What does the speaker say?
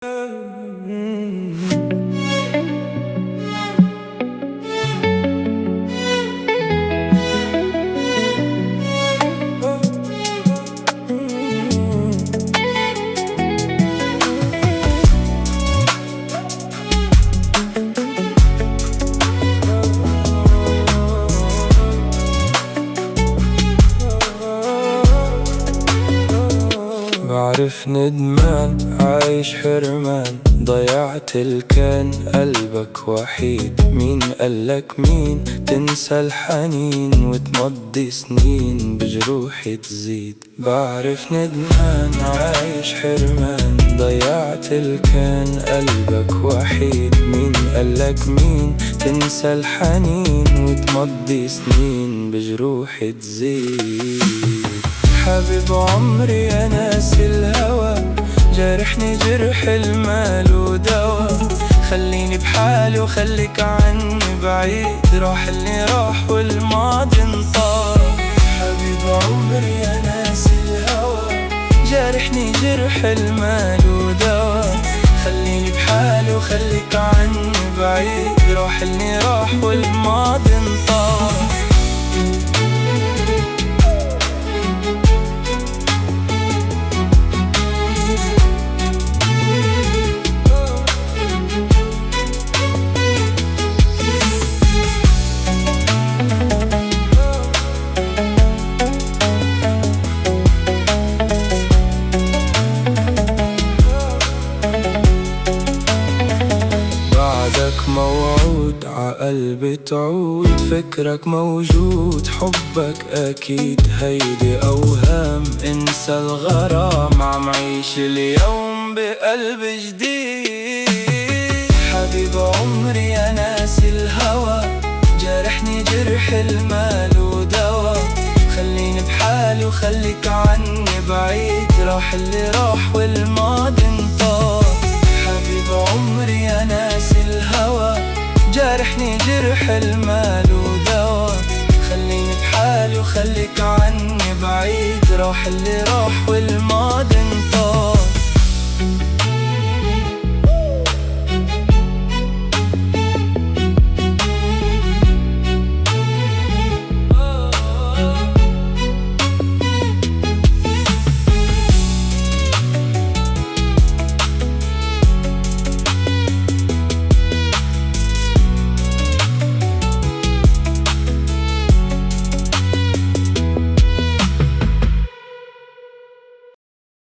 بعرف ندمان عايش حرمان، ضيعت الكان قلبك وحيد. مين قالك مين تنسى الحنين وتمضي سنين بجروحي تزيد. بعرف ندمان عايش حرمان، ضيعت الكان قلبك وحيد. مين قالك مين تنسى الحنين وتمضي سنين بجروحي تزيد. حبيب عمري يا ناسي الهوى، جارحني جرح المال ودوا. خليني بحالي وخليك عني بعيد، راح اللي راح والماضي انطار. حبيب عمري يا ناسي الهوى، جارحني جرح المال ودوا. خليني بحالي وخليك عني بعيد، راح اللي راح والماضي انطار. موعود عقلبي تعود، فكرك موجود، حبك أكيد. هيدي أوهام انسى الغرام، عم عيش اليوم بقلب جديد. حبيب عمري يا ناسي الهوى، جارحني جرح المال ودوا. خليني بحالي وخليك عني بعيد، راح اللي راح والماضي